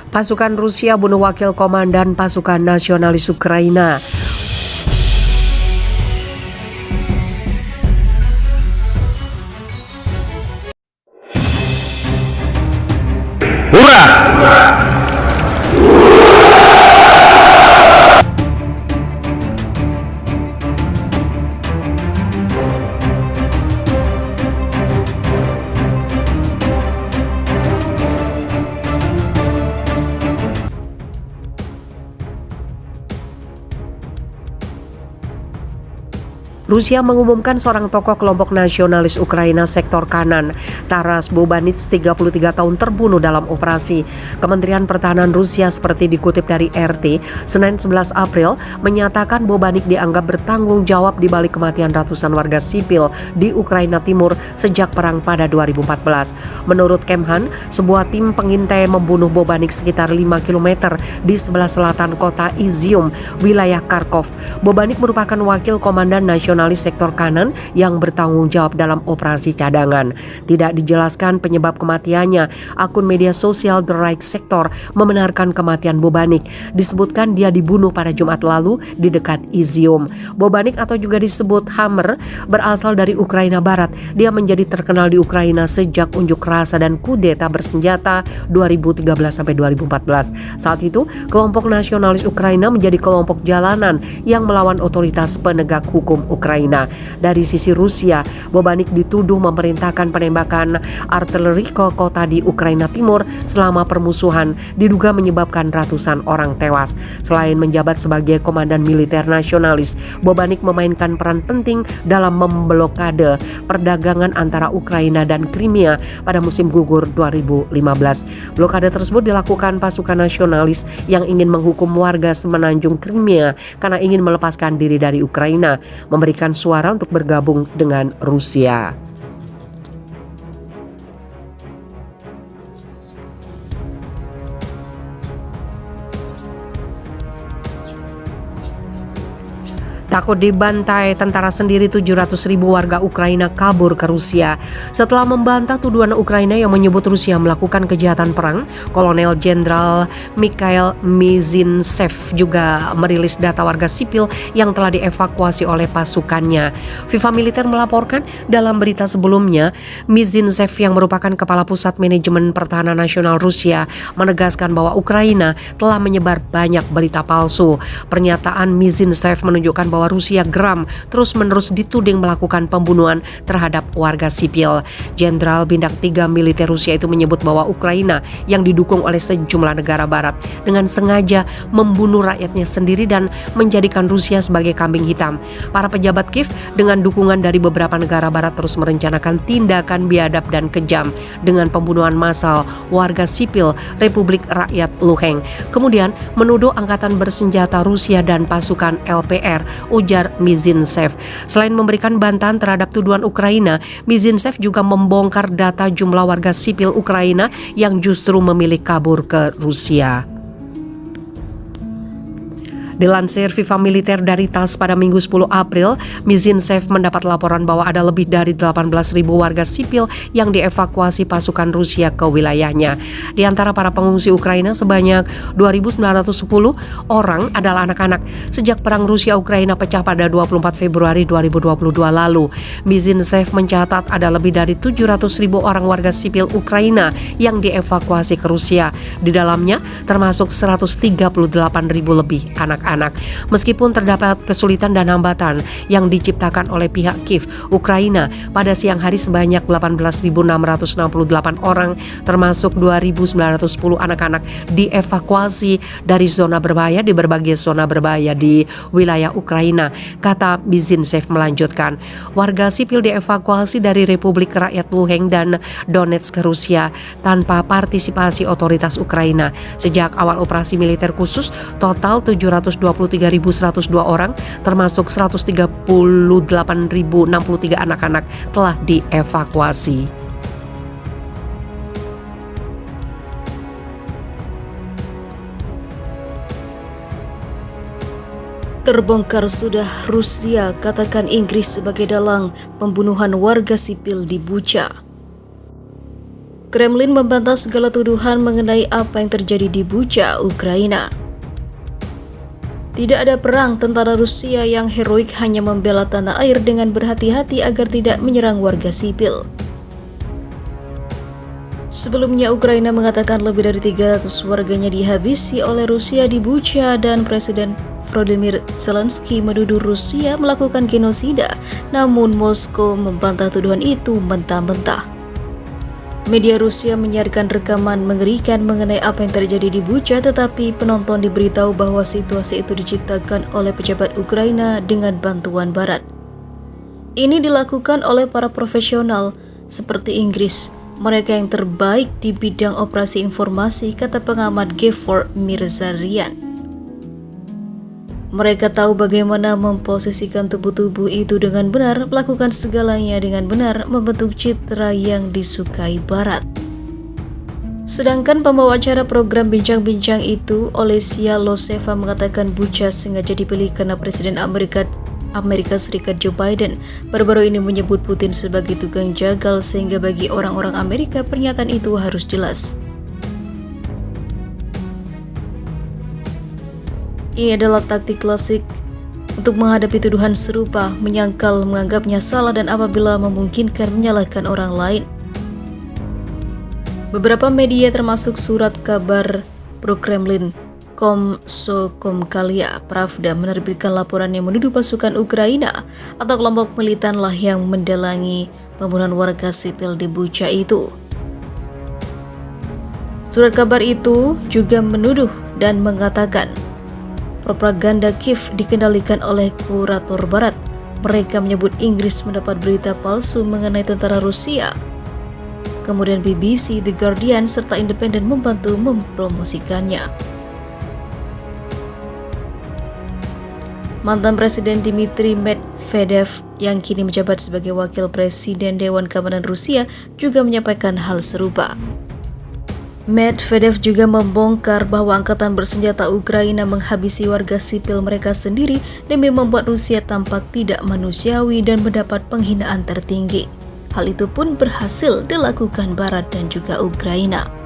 Pasukan Rusia bunuh wakil komandan pasukan nasionalis Ukraina. Hurrah! Rusia mengumumkan seorang tokoh kelompok nasionalis Ukraina sektor kanan, Taras Bobanits, 33 tahun terbunuh dalam operasi. Kementerian Pertahanan Rusia seperti dikutip dari RT, Senin 11 April menyatakan Bobanits dianggap bertanggung jawab di balik kematian ratusan warga sipil di Ukraina Timur sejak perang pada 2014. Menurut Kemhan, sebuah tim pengintai membunuh Bobanits sekitar 5 km di sebelah selatan kota Izium, wilayah Kharkov. Bobanits merupakan wakil komandan nasionalis sektor kanan yang bertanggung jawab dalam operasi cadangan. Tidak dijelaskan penyebab kematiannya. Akun media sosial The Right Sector membenarkan kematian Bobanits. Disebutkan dia dibunuh pada Jumat lalu di dekat Izium. Bobanits atau juga disebut Hammer berasal dari Ukraina Barat. Dia menjadi terkenal di Ukraina sejak unjuk rasa dan kudeta bersenjata 2013-2014. Saat itu, kelompok nasionalis Ukraina menjadi kelompok jalanan yang melawan otoritas penegak hukum Ukraina. Dari sisi Rusia, Bobanits dituduh memerintahkan penembakan artileri ke kota di Ukraina Timur selama permusuhan, diduga menyebabkan ratusan orang tewas. Selain menjabat sebagai komandan militer nasionalis, Bobanits memainkan peran penting dalam memblokade perdagangan antara Ukraina dan Crimea pada musim gugur 2015. Blokade tersebut dilakukan pasukan nasionalis yang ingin menghukum warga semenanjung Crimea karena ingin melepaskan diri dari Ukraina, memberikan suara untuk bergabung dengan Rusia. Takut dibantai tentara sendiri, 700.000 warga Ukraina kabur ke Rusia. Setelah membantah tuduhan Ukraina yang menyebut Rusia melakukan kejahatan perang, Kolonel Jenderal Mikhail Mizintsev juga merilis data warga sipil yang telah dievakuasi oleh pasukannya. FIFA Militer melaporkan dalam berita sebelumnya, Mizintsev yang merupakan Kepala Pusat Manajemen Pertahanan Nasional Rusia menegaskan bahwa Ukraina telah menyebar banyak berita palsu. Pernyataan Mizintsev menunjukkan bahwa Rusia geram terus-menerus dituding melakukan pembunuhan terhadap warga sipil. Jenderal Bintang 3 militer Rusia itu menyebut bahwa Ukraina yang didukung oleh sejumlah negara barat dengan sengaja membunuh rakyatnya sendiri dan menjadikan Rusia sebagai kambing hitam. Para pejabat Kiev dengan dukungan dari beberapa negara barat terus merencanakan tindakan biadab dan kejam dengan pembunuhan massal warga sipil Republik Rakyat Luhansk. Kemudian menuduh angkatan bersenjata Rusia dan pasukan LPR, ujar Mizintsev. Selain memberikan bantahan terhadap tuduhan Ukraina, Mizintsev juga membongkar data jumlah warga sipil Ukraina yang justru memilih kabur ke Rusia. Dilansir FIFA Militer dari TASS pada Minggu 10 April, Mizintsev mendapat laporan bahwa ada lebih dari 18.000 warga sipil yang dievakuasi pasukan Rusia ke wilayahnya. Di antara para pengungsi Ukraina, sebanyak 2.910 orang adalah anak-anak. Sejak perang Rusia-Ukraina pecah pada 24 Februari 2022 lalu, Mizintsev mencatat ada lebih dari 700.000 orang warga sipil Ukraina yang dievakuasi ke Rusia. Di dalamnya termasuk 138.000 lebih anak-anak. Meskipun terdapat kesulitan dan hambatan yang diciptakan oleh pihak Kiev, Ukraina, pada siang hari sebanyak 18.668 orang termasuk 2.910 anak-anak dievakuasi dari zona berbahaya di berbagai zona berbahaya di wilayah Ukraina, kata Mizintsev melanjutkan. Warga sipil dievakuasi dari Republik Rakyat Luhansk dan Donetsk ke Rusia tanpa partisipasi otoritas Ukraina. Sejak awal operasi militer khusus, total 723.102 orang termasuk 138.063 anak-anak telah dievakuasi. Terbongkar sudah, Rusia katakan Inggris sebagai dalang pembunuhan warga sipil di Bucha. Kremlin membantah segala tuduhan mengenai apa yang terjadi di Bucha, Ukraina. Tidak ada perang, tentara Rusia yang heroik hanya membela tanah air dengan berhati-hati agar tidak menyerang warga sipil. Sebelumnya, Ukraina mengatakan lebih dari 300 warganya dihabisi oleh Rusia di Bucha dan Presiden Volodymyr Zelensky menuduh Rusia melakukan genosida, namun Moskow membantah tuduhan itu mentah-mentah. Media Rusia menyiarkan rekaman mengerikan mengenai apa yang terjadi di Bucha, tetapi penonton diberitahu bahwa situasi itu diciptakan oleh pejabat Ukraina dengan bantuan Barat. Ini dilakukan oleh para profesional seperti Inggris, mereka yang terbaik di bidang operasi informasi, kata pengamat Gefor Mirzarian. Mereka tahu bagaimana memposisikan tubuh-tubuh itu dengan benar, melakukan segalanya dengan benar, membentuk citra yang disukai Barat. Sedangkan pembawa acara program bincang-bincang itu, Olesia Loseva, mengatakan Bucha sengaja dipilih karena Presiden Amerika Serikat Joe Biden baru-baru ini menyebut Putin sebagai tukang jagal, sehingga bagi orang-orang Amerika pernyataan itu harus jelas. Ini adalah taktik klasik untuk menghadapi tuduhan serupa, menyangkal, menganggapnya salah, dan apabila memungkinkan menyalahkan orang lain. Beberapa media termasuk surat kabar pro-Kremlin Komsomolskaya Pravda menerbitkan laporan yang menuduh pasukan Ukraina atau kelompok militanlah yang mendalangi pembunuhan warga sipil di Bucha itu. Surat kabar itu juga menuduh dan mengatakan propaganda Kiev dikendalikan oleh kurator Barat. Mereka menyebut Inggris mendapat berita palsu mengenai tentara Rusia. Kemudian BBC, The Guardian, serta Independent membantu mempromosikannya. Mantan Presiden Dmitry Medvedev yang kini menjabat sebagai Wakil Presiden Dewan Keamanan Rusia juga menyampaikan hal serupa. Medvedev juga membongkar bahwa angkatan bersenjata Ukraina menghabisi warga sipil mereka sendiri demi membuat Rusia tampak tidak manusiawi dan mendapat penghinaan tertinggi. Hal itu pun berhasil dilakukan Barat dan juga Ukraina.